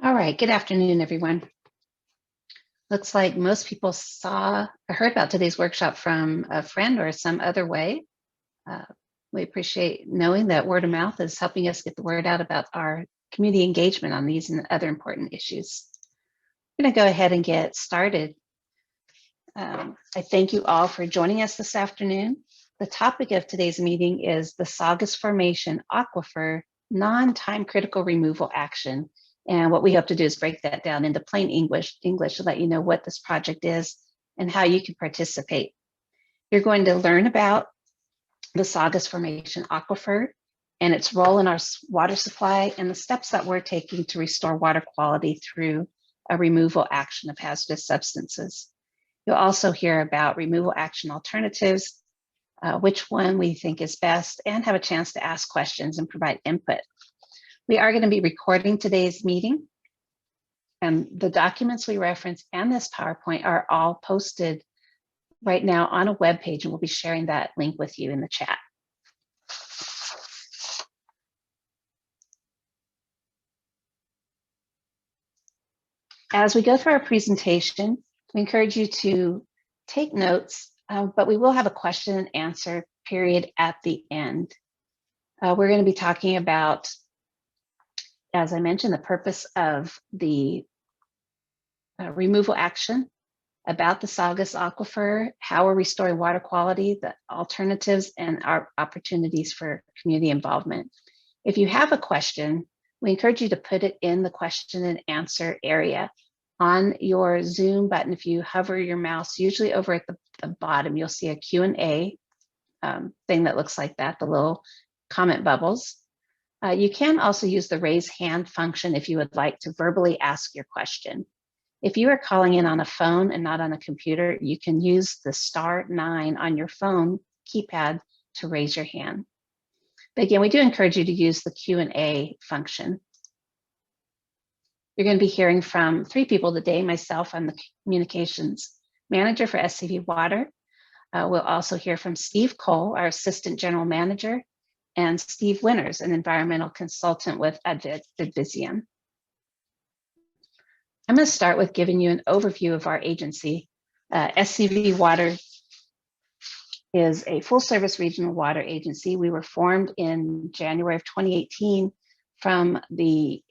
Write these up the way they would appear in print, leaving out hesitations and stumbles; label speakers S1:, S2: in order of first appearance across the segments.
S1: All right, good afternoon, everyone. Looks like most people saw or heard about today's workshop from a friend or some other way. We appreciate knowing that word of mouth is helping us get the word out about our community engagement on these and other important issues. I'm going to go ahead and get started. I thank you all for joining us this afternoon. The topic of today's meeting is the Saugus Formation Aquifer non-time critical removal action. And what we hope to do is break that down into plain English to let you know what this project is and how you can participate. You're going to learn about the Saugus Formation Aquifer and its role in our water supply and the steps that we're taking to restore water quality through a removal action of hazardous substances. You'll also hear about removal action alternatives, which one we think is best, and have a chance to ask questions and provide input. We are going to be recording today's meeting, and the documents we reference and this PowerPoint are all posted right now on a web page, and we'll be sharing that link with you in the chat. As we go through our presentation, we encourage you to take notes, but we will have a question and answer period at the end. We're going to be talking about, as I mentioned, the purpose of the removal action, about the Saugus Aquifer, how we're restoring water quality, the alternatives, and our opportunities for community involvement. If you have a question, we encourage you to put it in the question and answer area. On your Zoom button, if you hover your mouse, usually over at the bottom, you'll see a Q&A thing that looks like that, the little comment bubbles. You can also use the raise hand function if you would like to verbally ask your question. If you are calling in on a phone and not on a computer, you can use the *9 on your phone keypad to raise your hand. But again, we do encourage you to use the Q&A function. You're going to be hearing from 3 people today. Myself, I'm the communications manager for SCV Water. We'll also hear from Steve Cole, our assistant general manager, and Steve Winters, an environmental consultant with Advisium. I'm going to start with giving you an overview of our agency. SCV Water is a full-service regional water agency. We were formed in January of 2018 from the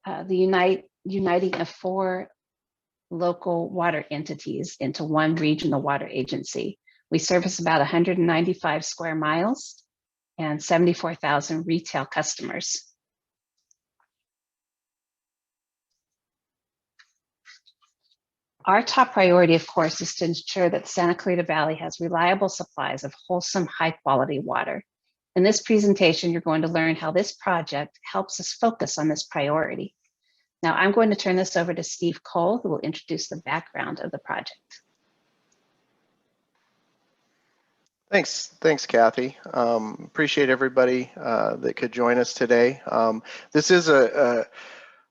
S1: uniting of 4 local water entities into one regional water agency. We service about 195 square miles and 74,000 retail customers. Our top priority, of course, is to ensure that Santa Clarita Valley has reliable supplies of wholesome, high-quality water. In this presentation, you're going to learn how this project helps us focus on this priority. Now, I'm going to turn this over to Steve Cole, who will introduce the background of the project.
S2: Thanks, Kathy. Appreciate everybody that could join us today. This is a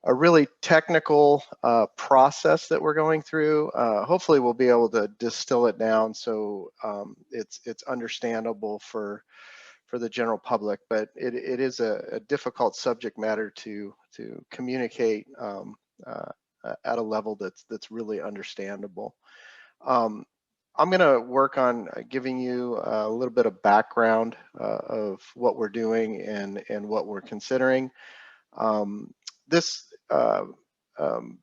S2: really technical process that we're going through. Hopefully we'll be able to distill it down so it's understandable for the general public, but it is a difficult subject matter to communicate at a level that's really understandable. I'm going to work on giving you a little bit of background of what we're doing and what we're considering. This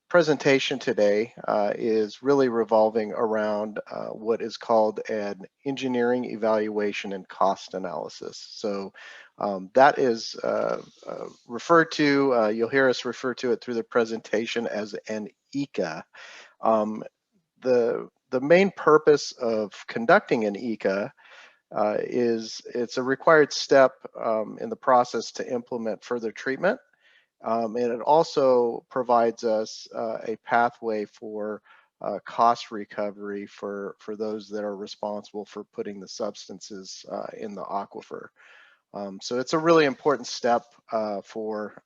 S2: presentation today is really revolving around what is called an engineering evaluation and cost analysis. So that is referred to, you'll hear us refer to it through the presentation as an ECA. The main purpose of conducting an ECA is it's a required step in the process to implement further treatment. And it also provides us a pathway for cost recovery for those that are responsible for putting the substances in the aquifer. So it's a really important step for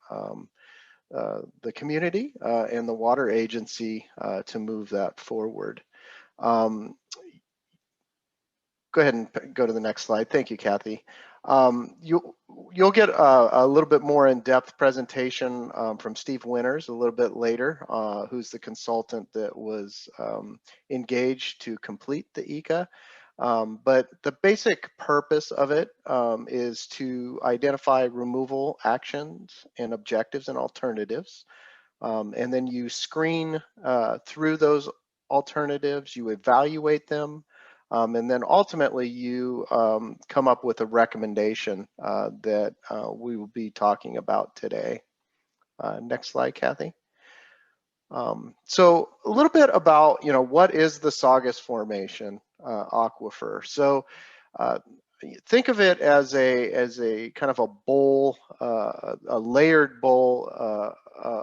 S2: the community and the water agency to move that forward. Go ahead and go to the next slide. Thank you, Kathy. You'll get a little bit more in-depth presentation from Steve Winters a little bit later, who's the consultant that was engaged to complete the ECA. But the basic purpose of it is to identify removal actions and objectives and alternatives. And then you screen through those alternatives, you evaluate them, and then ultimately you come up with a recommendation that we will be talking about today. Next slide, Kathy. So a little bit about, what is the Saugus Formation aquifer? So think of it as a kind of a bowl, a layered bowl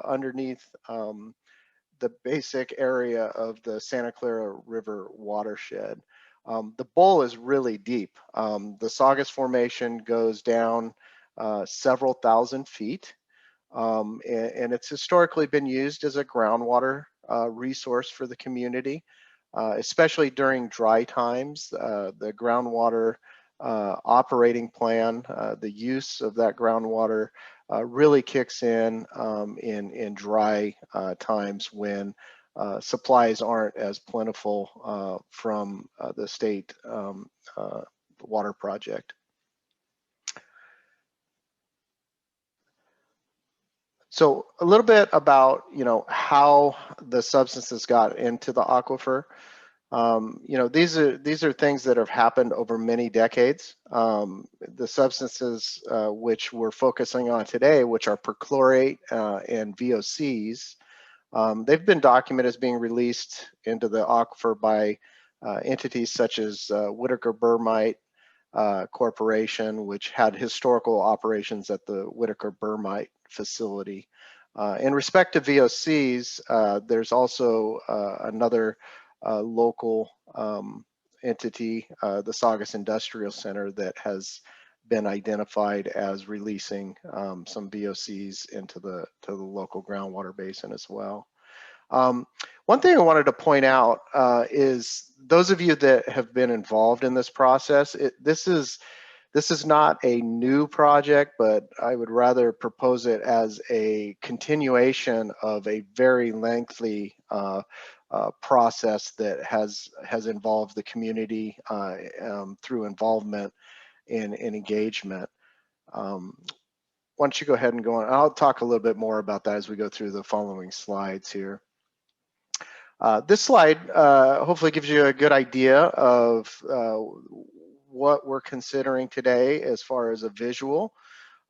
S2: underneath the basic area of the Santa Clara River watershed. The bowl is really deep. The Saugus Formation goes down several thousand feet, and it's historically been used as a groundwater resource for the community, especially during dry times. The groundwater operating plan, the use of that groundwater really kicks in dry times when supplies aren't as plentiful from the state water project. So a little bit about, how the substances got into the aquifer. These are things that have happened over many decades. The substances which we're focusing on today, which are perchlorate and VOCs, they've been documented as being released into the aquifer by entities such as Whitaker Burmite Corporation, which had historical operations at the Whitaker Burmite facility. In respect to VOCs, there's also another local entity, the Saugus Industrial Center, that has been identified as releasing some VOCs into the local groundwater basin as well. One thing I wanted to point out is those of you that have been involved in this process, this is not a new project, but I would rather propose it as a continuation of a very lengthy process that has involved the community through involvement and engagement. Why don't you go ahead and go on? I'll talk a little bit more about that as we go through the following slides here. This slide hopefully gives you a good idea of what we're considering today as far as a visual.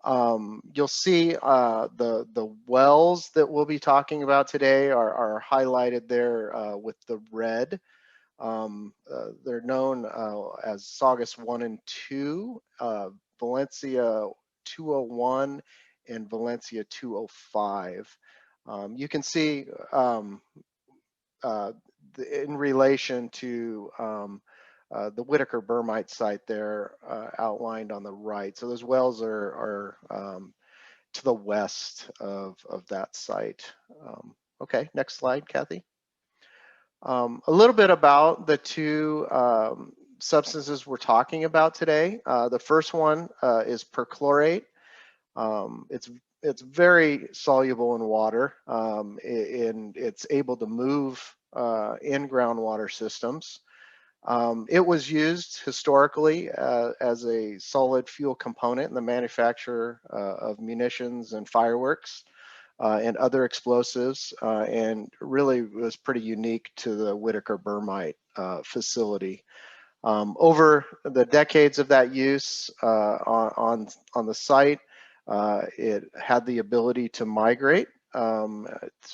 S2: You'll see the wells that we'll be talking about today are highlighted there with the red. They're known as Saugus 1 and 2, Valencia 201, and Valencia 205. You can see in relation to the Whitaker Burmite site there outlined on the right. So those wells are to the west of that site. Okay, next slide, Kathy. A little bit about the two substances we're talking about today. The first one is perchlorate. It's very soluble in water, and it's able to move in groundwater systems. It was used historically as a solid fuel component in the manufacture of munitions and fireworks and other explosives, and really was pretty unique to the Whitaker Burmite facility. Over the decades of that use on the site, it had the ability to migrate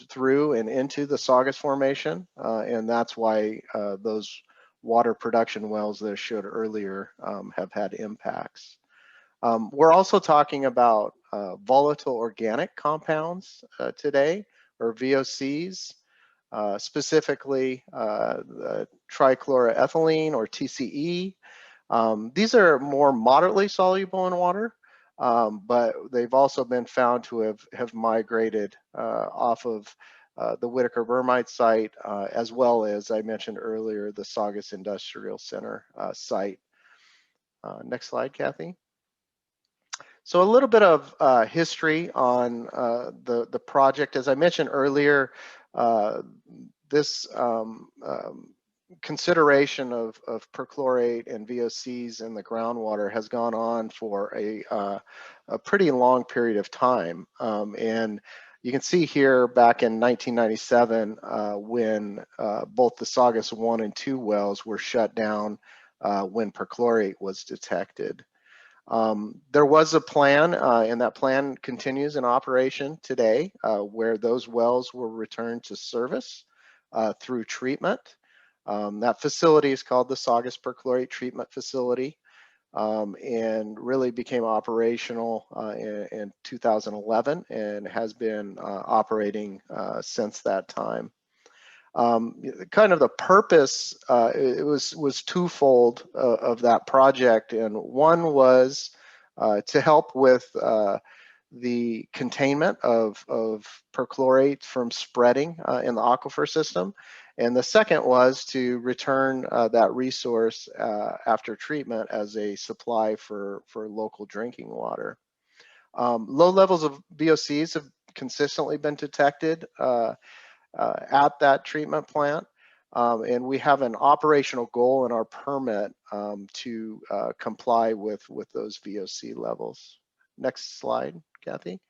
S2: through and into the Saugus Formation, and that's why those water production wells that I showed earlier have had impacts. We're also talking about volatile organic compounds today, or VOCs, specifically trichloroethylene, or TCE. These are more moderately soluble in water, but they've also been found to have migrated off of the Whitaker Burmite site, as well as I mentioned earlier, the Saugus Industrial Center site. Next slide, Kathy. So a little bit of history on the project. As I mentioned earlier, this consideration of perchlorate and VOCs in the groundwater has gone on for a pretty long period of time. And you can see here back in 1997 when both the Saugus 1 and 2 wells were shut down when perchlorate was detected. There was a plan, and that plan continues in operation today, where those wells were returned to service through treatment. That facility is called the Saugus Perchlorate Treatment Facility, and really became operational in 2011 and has been operating since that time. Kind of the purpose, it was twofold of that project, and one was to help with the containment of perchlorate from spreading in the aquifer system, and the second was to return that resource after treatment as a supply for local drinking water. Low levels of VOCs have consistently been detected at that treatment plant. And we have an operational goal in our permit to comply with those VOC levels. Next slide, Kathy.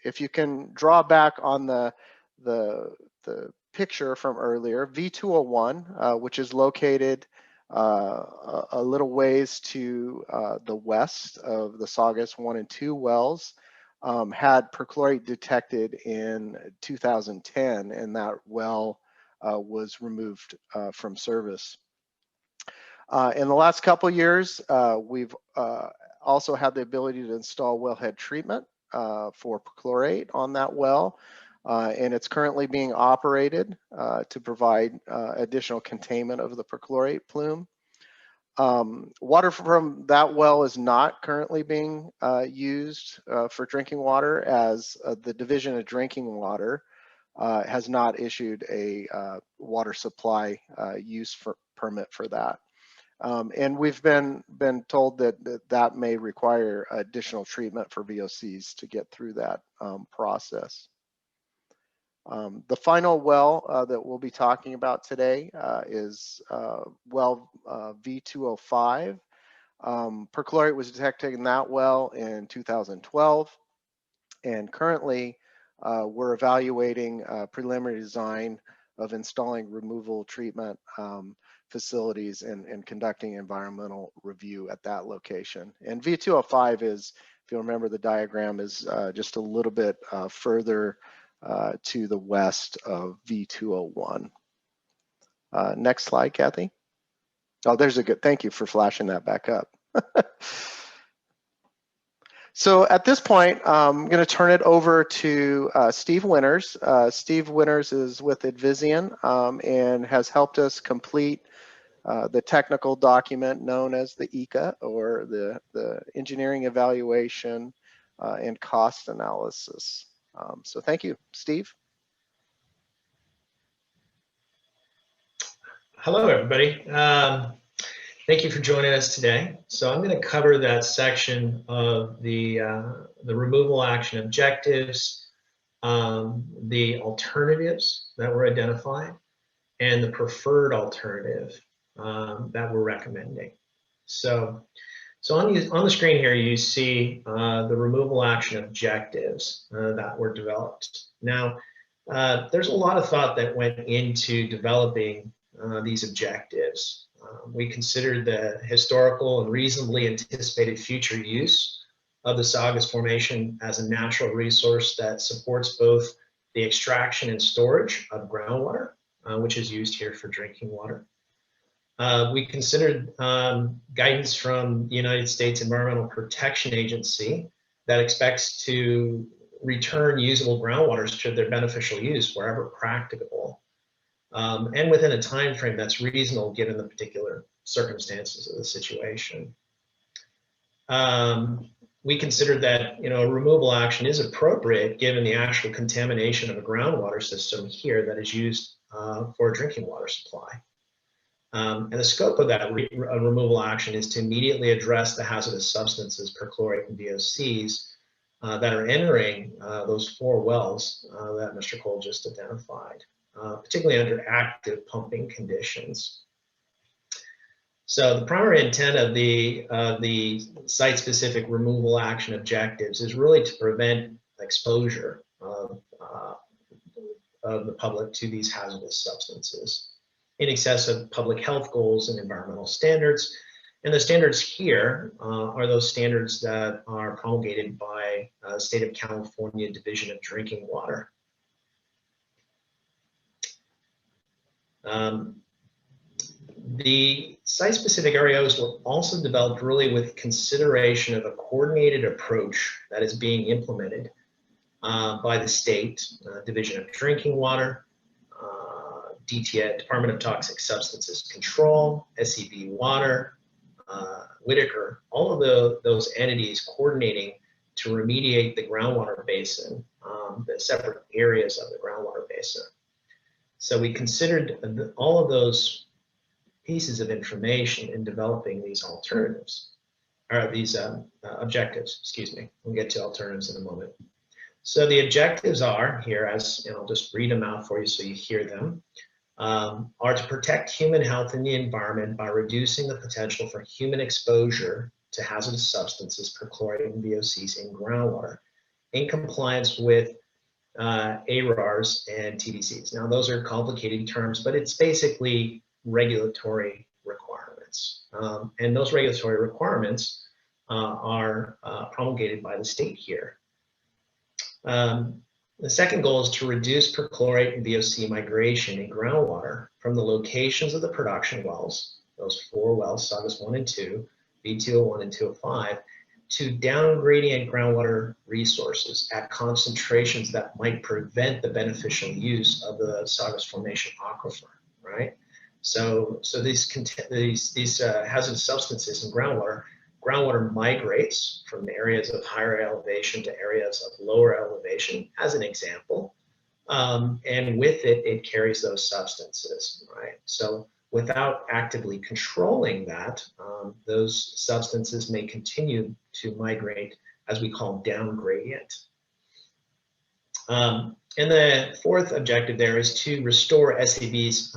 S2: If you can draw back on the picture from earlier, V201, which is located a little ways to the west of the Saugus 1 and 2 wells, had perchlorate detected in 2010, and that well was removed from service. In the last couple years, we've also had the ability to install wellhead treatment for perchlorate on that well, and it's currently being operated to provide additional containment of the perchlorate plume. Water from that well is not currently being used for drinking water, as the Division of Drinking Water has not issued a water supply use permit for that. And we've been told that may require additional treatment for VOCs to get through that process. The final well that we'll be talking about today is well V205. Perchlorate was detected in that well in 2012, and currently we're evaluating preliminary design of installing removal treatment facilities and conducting environmental review at that location. And V205 is, if you remember the diagram, is just a little bit further to the west of V201. Next slide, Kathy. Oh, there's a good, thank you for flashing that back up. So at this point, I'm going to turn it over to Steve Winters. Steve Winters is with Advisian and has helped us complete the technical document known as the ECA, or the Engineering Evaluation and Cost Analysis. So thank you, Steve.
S3: Hello, everybody. Thank you for joining us today. So I'm going to cover that section of the removal action objectives, the alternatives that were identified, and the preferred alternative that we're recommending. So on the screen here, you see the removal action objectives that were developed. Now, there's a lot of thought that went into developing these objectives. We considered the historical and reasonably anticipated future use of the Saugus Formation as a natural resource that supports both the extraction and storage of groundwater, which is used here for drinking water. We considered guidance from the United States Environmental Protection Agency that expects to return usable groundwaters to their beneficial use wherever practicable, and within a time frame that's reasonable given the particular circumstances of the situation. We considered that a removal action is appropriate given the actual contamination of a groundwater system here that is used for a drinking water supply. And the scope of that removal action is to immediately address the hazardous substances, perchlorate and VOCs, that are entering those 4 wells that Mr. Cole just identified, particularly under active pumping conditions. So the primary intent of the site-specific removal action objectives is really to prevent exposure of the public to these hazardous substances in excess of public health goals and environmental standards. And the standards here are those standards that are promulgated by the State of California Division of Drinking Water. The site-specific REOs were also developed really with consideration of a coordinated approach that is being implemented by the State Division of Drinking Water, DTA, Department of Toxic Substances Control, SCV Water, Whitaker, all of those entities coordinating to remediate the groundwater basin, the separate areas of the groundwater basin. So we considered all of those pieces of information in developing these alternatives, or these objectives, excuse me. We'll get to alternatives in a moment. So the objectives are here, and I'll just read them out for you so you hear them, are to protect human health and the environment by reducing the potential for human exposure to hazardous substances, perchlorate and VOCs in groundwater, in compliance with ARARs and TDCs. Now, those are complicated terms, but it's basically regulatory requirements. And those regulatory requirements are promulgated by the state here. The second goal is to reduce perchlorate and VOC migration in groundwater from the locations of the production wells, those 4 wells, Saugus 1 and 2, B201 and 205, to down gradient groundwater resources at concentrations that might prevent the beneficial use of the Saugus Formation aquifer, right? So these hazardous substances in groundwater migrates from areas of higher elevation to areas of lower elevation, as an example, and with it, it carries those substances, right? So without actively controlling that, those substances may continue to migrate, as we call down gradient. And the fourth objective there is to restore SCV's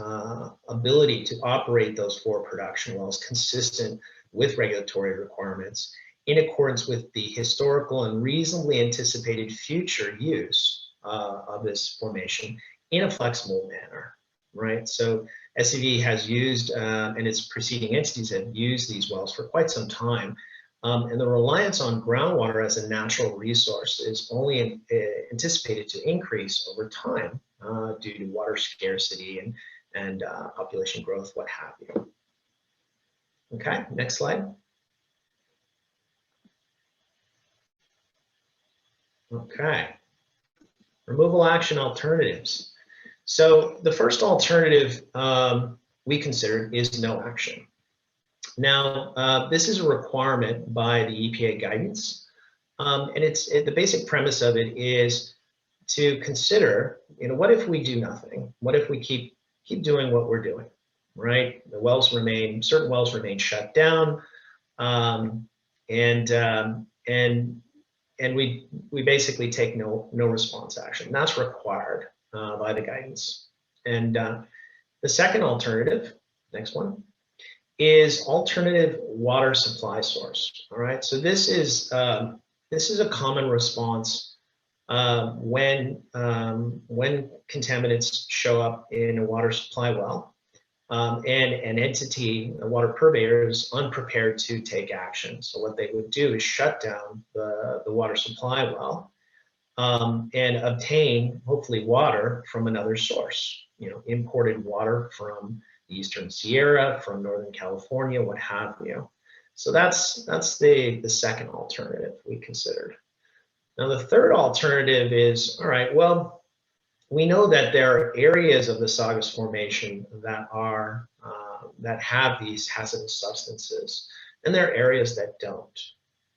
S3: ability to operate those 4 production wells consistent with regulatory requirements in accordance with the historical and reasonably anticipated future use of this formation in a flexible manner, right? So SCV has used, and its preceding entities have used these wells for quite some time. And the reliance on groundwater as a natural resource is only anticipated to increase over time due to water scarcity and population growth, what have you. Okay, next slide. Okay, removal action alternatives. So the first alternative we considered is no action. Now, this is a requirement by the EPA guidance, and the basic premise of it is to consider, what if we do nothing? What if we keep doing what we're doing, right? Certain wells remain shut down, and we basically take no response action. That's required by the guidance. And the second alternative, next one, is alternative water supply source. All right, so this is a common response when contaminants show up in a water supply well, and an entity, a water purveyor, is unprepared to take action. So what they would do is shut down the water supply well and obtain, hopefully, water from another source. Imported water from the Eastern Sierra, from Northern California, what have you. So that's the second alternative we considered. Now the third alternative is, all right, well, we know that there are areas of the Saugus Formation that are that have these hazardous substances, and there are areas that don't.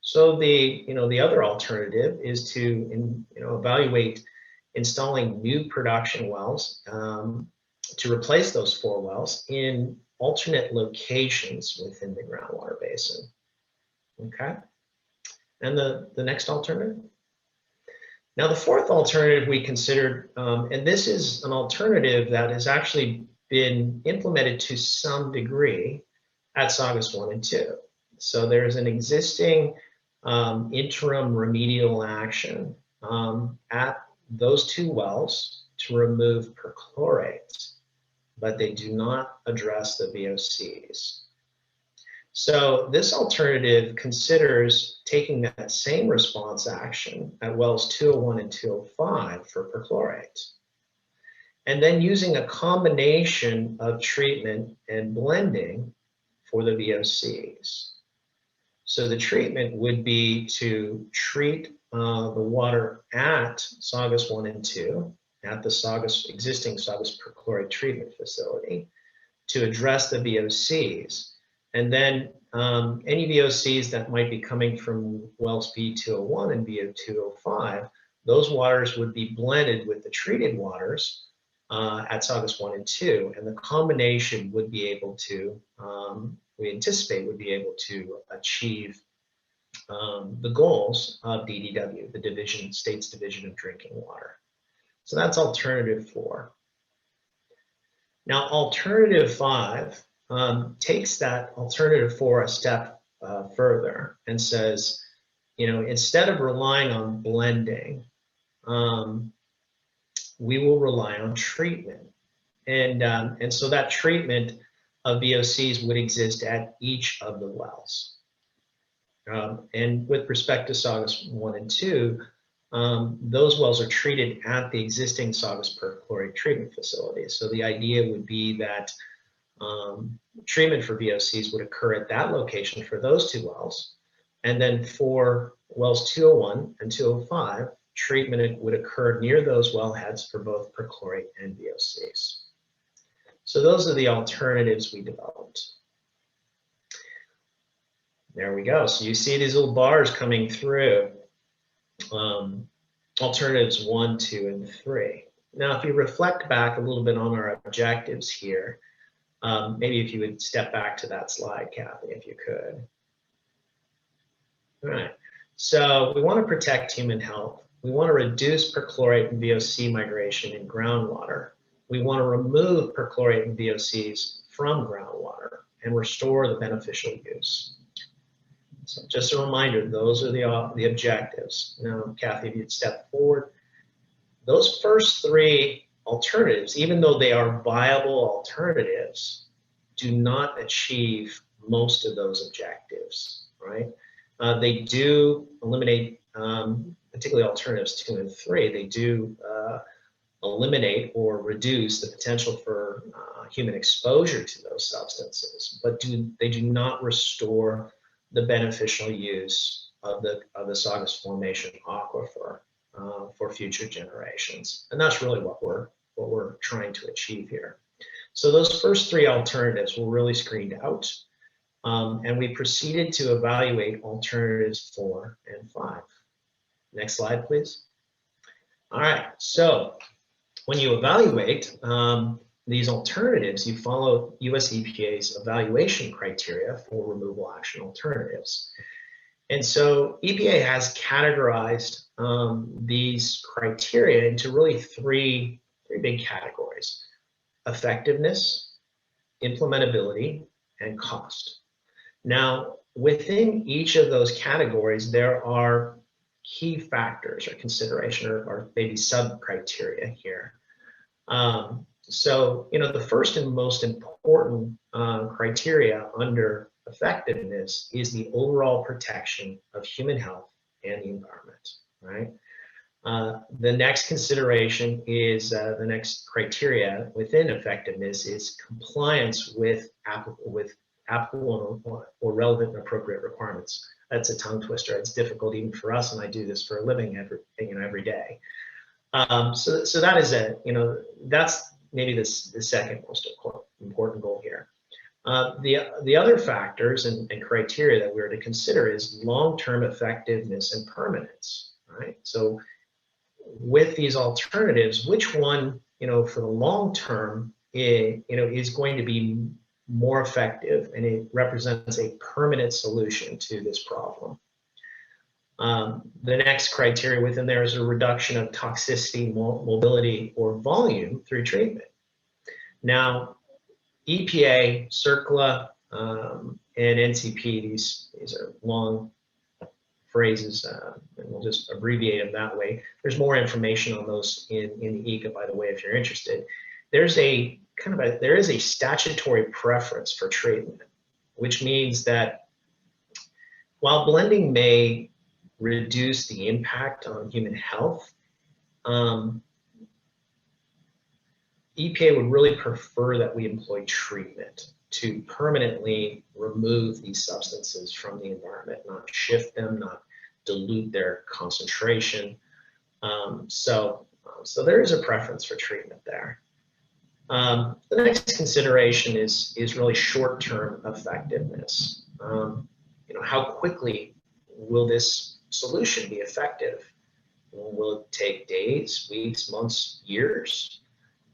S3: So the other alternative is to evaluate installing new production wells to replace those 4 wells in alternate locations within the groundwater basin. Okay, and the next alternative. Now, the fourth alternative we considered, and this is an alternative that has actually been implemented to some degree at Saugus 1 and 2. So there's an existing interim remedial action at those 2 wells to remove perchlorate, but they do not address the VOCs. So this alternative considers taking that same response action at wells 201 and 205 for perchlorate, and then using a combination of treatment and blending for the VOCs. So the treatment would be to treat the water at Saugus 1 and 2, at the existing Saugus perchlorate treatment facility, to address the VOCs. And then any VOCs that might be coming from wells V201 and V205, those waters would be blended with the treated waters at Saugus 1 and 2, and the combination would be able to, we anticipate would be able to achieve the goals of DDW, the State's Division of Drinking Water. So that's alternative 4. Now, alternative 5 takes that alternative 4 a step further and says, you know, instead of relying on blending, we will rely on treatment. And so that treatment of VOCs would exist at each of the wells. And with respect to Saugus 1 and 2, those wells are treated at the existing Saugus perchlorate treatment facilities. So the idea would be that treatment for VOCs would occur at that location for those 2 wells. And then for wells 201 and 205, treatment would occur near those wellheads for both perchlorate and VOCs. So those are the alternatives we developed. There we go. So you see these little bars coming through, alternatives 1, 2, and 3. Now, if you reflect back a little bit on our objectives here, maybe if you would step back to that slide, Kathy, if you could. All right. So we want to protect human health. We want to reduce perchlorate and VOC migration in groundwater. We want to remove perchlorate and VOCs from groundwater and restore the beneficial use. So just a reminder, those are the objectives. Now, Kathy, if you'd step forward. Those first 3 alternatives, even though they are viable alternatives, do not achieve most of those objectives, right? They do eliminate, particularly alternatives 2 and 3, they do eliminate or reduce the potential for human exposure to those substances, but they do not restore the beneficial use of the Saugus Formation aquifer for future generations. And that's really what we're trying to achieve here. So those first 3 alternatives were really screened out, and we proceeded to evaluate alternatives 4 and 5. Next slide, please. All right, so when you evaluate these alternatives, you follow US EPA's evaluation criteria for removal action alternatives. And so EPA has categorized these criteria into really three big categories: effectiveness, implementability, and cost. Now, within each of those categories, there are key factors or consideration or maybe sub-criteria here. So, you know, the first and most important criteria under effectiveness is the overall protection of human health and the environment, right? The next consideration is the next criteria within effectiveness is compliance with applicable or relevant and appropriate requirements. That's a tongue twister. It's difficult even for us, and I do this for a living every day. So that is that's maybe the second most important goal here. The other factors and criteria that we're to consider is long-term effectiveness and permanence, right? So with these alternatives, which one, you know, for the long term is going to be more effective, and it represents a permanent solution to this problem. The next criteria within there is a reduction of toxicity, mobility, or volume through treatment. Now, EPA, CERCLA, and NCP, these are long phrases, and we'll just abbreviate them that way. There's more information on those in the ECA, by the way, if you're interested. There is a statutory preference for treatment, which means that while blending may reduce the impact on human health, EPA would really prefer that we employ treatment to permanently remove these substances from the environment, not shift them, not dilute their concentration. So there is a preference for treatment there. The next consideration is really short-term effectiveness. How quickly will this solution be effective? Will it take days, weeks, months, years?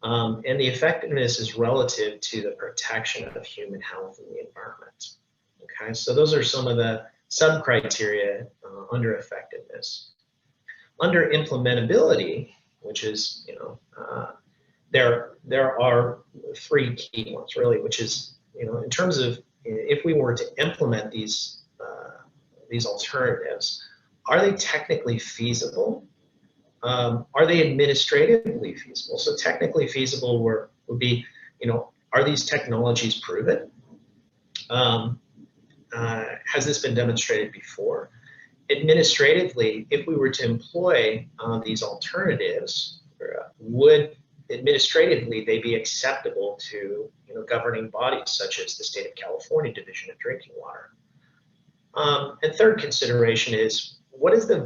S3: And the effectiveness is relative to the protection of human health and the environment. Okay, so those are some of the sub-criteria under effectiveness. Under implementability, which is, there are three key ones really, which is, in terms of if we were to implement these alternatives, are they technically feasible? Are they administratively feasible? So technically feasible would be, are these technologies proven? Has this been demonstrated before? Administratively, if we were to employ these alternatives, would administratively they be acceptable to governing bodies such as the State of California Division of Drinking Water? And third consideration is, what is the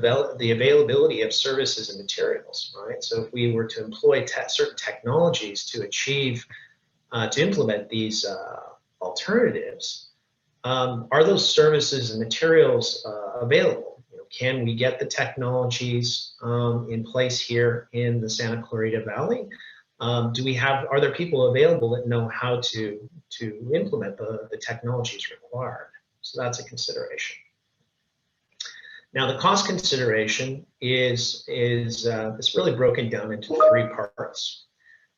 S3: availability of services and materials, right? So if we were to employ certain technologies to implement these alternatives, are those services and materials available? Can we get the technologies in place here in the Santa Clarita Valley? Are there people available that know how to implement the technologies required? So that's a consideration. Now, the cost consideration is really broken down into three parts.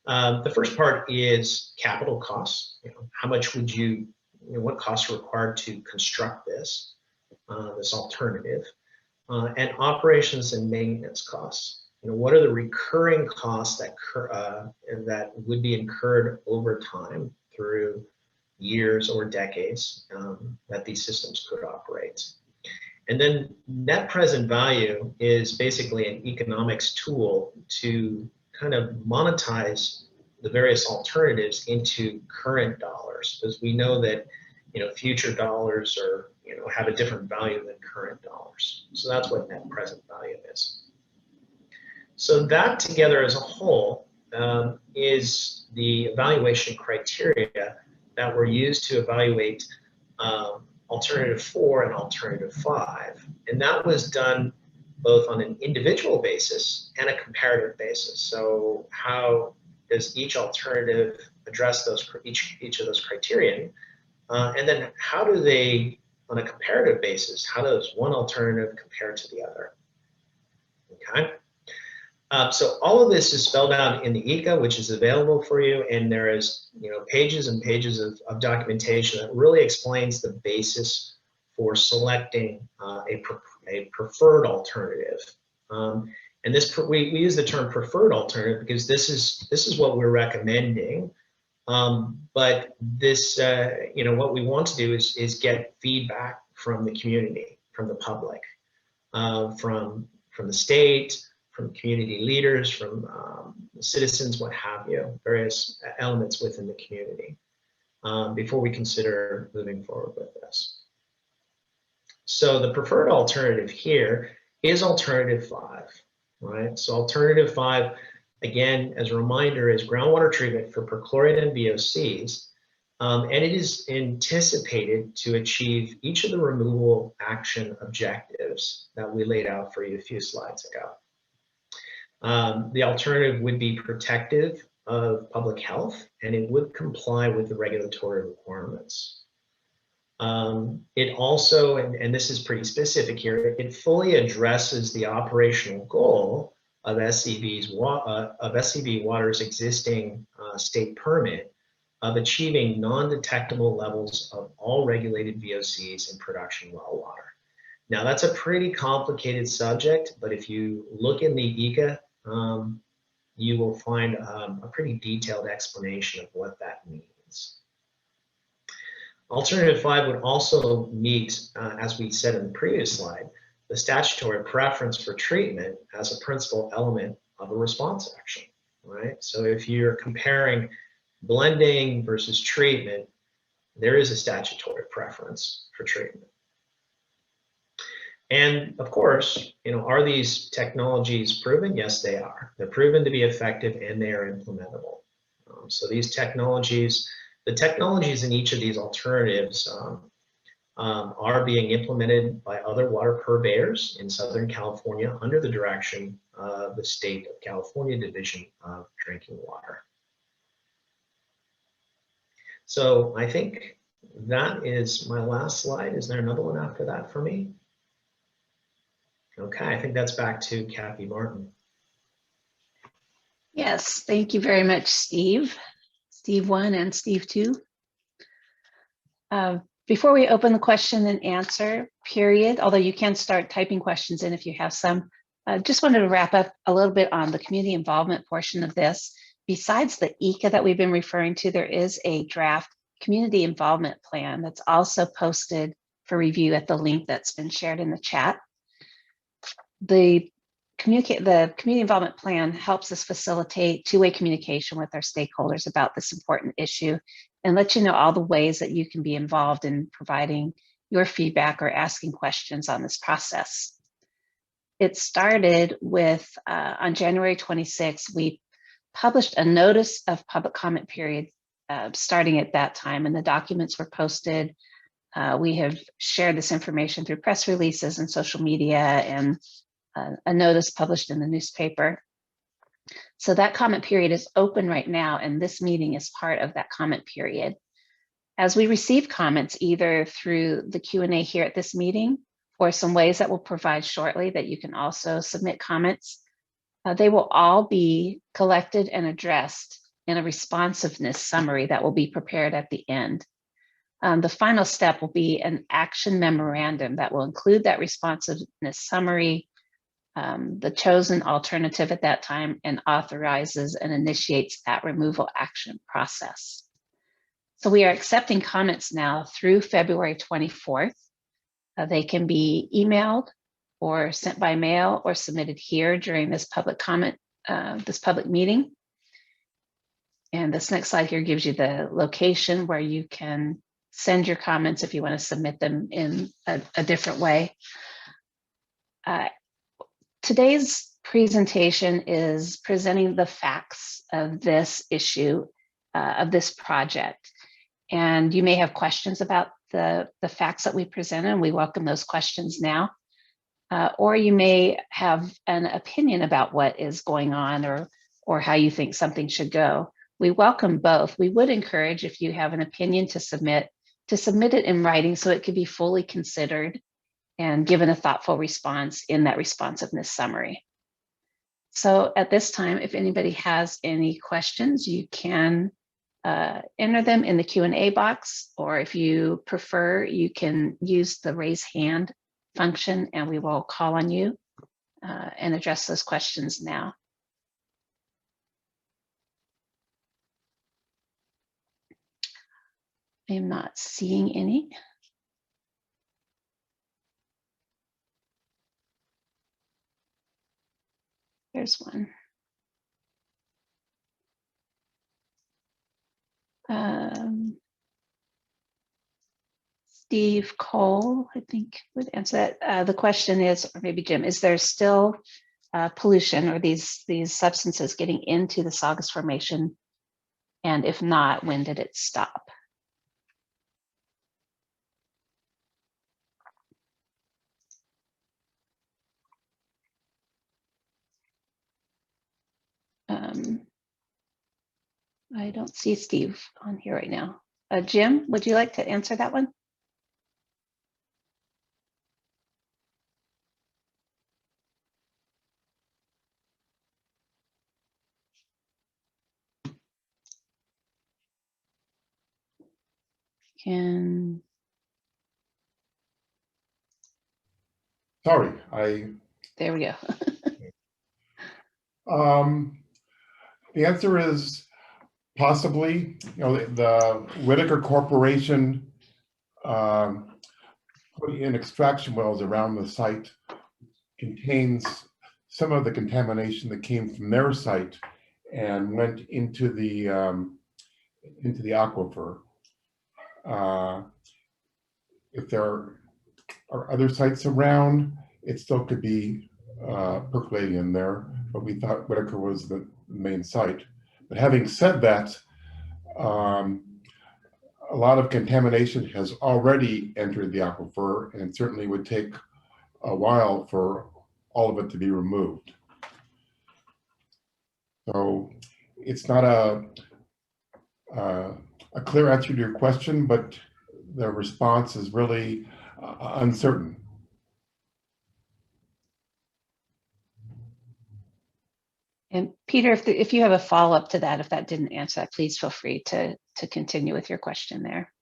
S3: The first part is capital costs. How much would what costs are required to construct this alternative, and operations and maintenance costs. What are the recurring costs that would be incurred over time through years or decades that these systems could operate. And then net present value is basically an economics tool to kind of monetize the various alternatives into current dollars, because we know that future dollars are have a different value than current dollars. So that's what net present value is. So that together as a whole is the evaluation criteria that were used to evaluate alternative 4 and alternative 5. And that was done both on an individual basis and a comparative basis. So how does each alternative address each of those criteria? And then how do they, on a comparative basis, how does one alternative compare to the other? Okay. So all of this is spelled out in the ECA, which is available for you, and there is pages and pages of documentation that really explains the basis for selecting a preferred alternative. And this we use the term preferred alternative because this is what we're recommending. But this what we want to do is get feedback from the community, from the public, from the state, from community leaders, from citizens, what have you, various elements within the community, before we consider moving forward with this. So the preferred alternative here is alternative 5, right? So alternative 5, again, as a reminder, is groundwater treatment for perchlorate and VOCs, and it is anticipated to achieve each of the removal action objectives that we laid out for you a few slides ago. The alternative would be protective of public health, and it would comply with the regulatory requirements. It also, and this is pretty specific here, it fully addresses the operational goal of SCV Water's existing state permit of achieving non-detectable levels of all regulated VOCs in production well water. Now that's a pretty complicated subject, but if you look in the ECA, you will find a pretty detailed explanation of what that means. Alternative 5 would also meet, as we said in the previous slide, the statutory preference for treatment as a principal element of a response action, right? So if you're comparing blending versus treatment, there is a statutory preference for treatment. And of course, are these technologies proven? Yes, they are. They're proven to be effective and they are implementable. So these technologies, the technologies in each of these alternatives are being implemented by other water purveyors in Southern California under the direction of the State of California Division of Drinking Water. So I think that is my last slide. Is there another one after that for me? Okay, I think that's back to Kathy Martin.
S1: Yes, thank you very much, Steve. Steve 1 and Steve 2. Before we open the question and answer period, although you can start typing questions in if you have some, just wanted to wrap up a little bit on the community involvement portion of this. Besides the ECA that we've been referring to, there is a draft community involvement plan that's also posted for review at the link that's been shared in the chat. The community involvement plan helps us facilitate two-way communication with our stakeholders about this important issue and let you know all the ways that you can be involved in providing your feedback or asking questions on this process. It started with, on January 26th, we published a notice of public comment period starting at that time, and the documents were posted. We have shared this information through press releases and social media and a notice published in the newspaper. So that comment period is open right now, and this meeting is part of that comment period. As we receive comments, either through the Q&A here at this meeting or some ways that we'll provide shortly that you can also submit comments, they will all be collected and addressed in a responsiveness summary that will be prepared at the end. The final step will be an action memorandum that will include that responsiveness summary, the chosen alternative at that time, and authorizes and initiates that removal action process. So we are accepting comments now through February 24th. They can be emailed or sent by mail or submitted here during this public comment, this public meeting. And this next slide here gives you the location where you can send your comments if you want to submit them in a different way. Today's presentation is presenting the facts of this issue, of this project. And you may have questions about the facts that we presented, and we welcome those questions now. Or you may have an opinion about what is going on or how you think something should go. We welcome both. We would encourage, if you have an opinion, to submit it in writing so it could be fully considered and given a thoughtful response in that responsiveness summary. So at this time, if anybody has any questions, you can enter them in the Q&A box, or if you prefer, you can use the raise hand function and we will call on you and address those questions now. I am not seeing any. There's one. Steve Cole, I think, would answer that. The question is, or maybe Jim, is there still pollution or these substances getting into the Saugus Formation? And if not, when did it stop? I don't see Steve on here right now. Jim, would you like to answer that one? Can,
S4: Sorry,
S1: there we go.
S4: the answer is possibly. You know, the Whitaker Corporation put in extraction wells around the site, contains some of the contamination that came from their site and went into the aquifer. If there are other sites around, it still could be percolating in there, but we thought Whitaker was the main site. But having said that, a lot of contamination has already entered the aquifer, and certainly would take a while for all of it to be removed. So it's not a clear answer to your question, but the response is really uncertain.
S1: And Peter, if you have a follow-up to that, if that didn't answer that, please feel free to continue with your question there.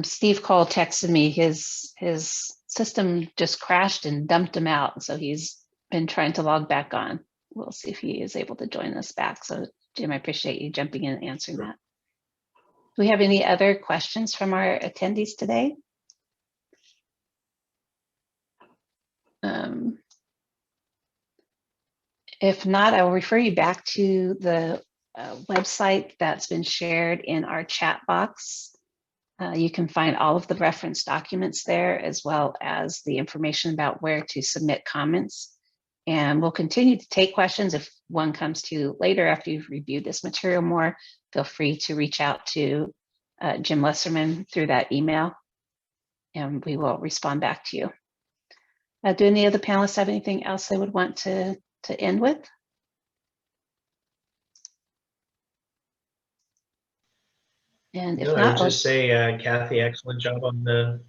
S1: Steve Cole texted me his system just crashed and dumped him out. So he's been trying to log back on. We'll see if he is able to join us back. So Jim, I appreciate you jumping in and answering that. Do we have any other questions from our attendees today? If not, I will refer you back to the website that's been shared in our chat box. You can find all of the reference documents there, as well as the information about where to submit comments. And we'll continue to take questions. If one comes to you later after you've reviewed this material more, feel free to reach out to Jim Lesserman through that email, and we will respond back to you. Do any of the panelists have anything else they would want to end with? And if
S3: No, I
S1: not,
S3: would just say, Kathy, excellent job on the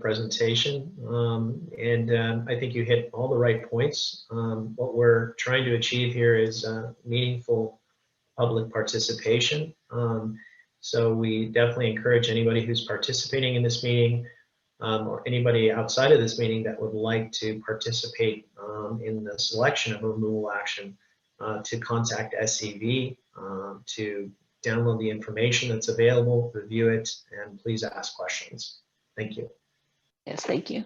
S3: presentation. I think you hit all the right points. What we're trying to achieve here is meaningful public participation. So we definitely encourage anybody who's participating in this meeting, or anybody outside of this meeting that would like to participate in the selection of a removal action, to contact SCV, to download the information that's available, review it, and please ask questions. Thank you.
S1: yes, thank you.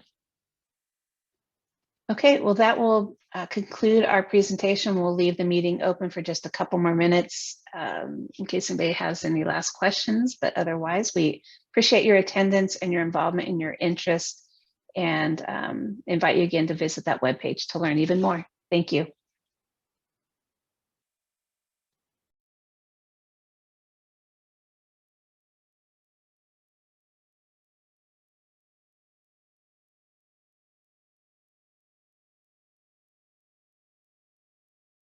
S1: Okay, well, that will conclude our presentation. We'll leave the meeting open for just a couple more minutes in case anybody has any last questions, but otherwise we appreciate your attendance and your involvement and your interest, and invite you again to visit that webpage to learn even more. Thank you.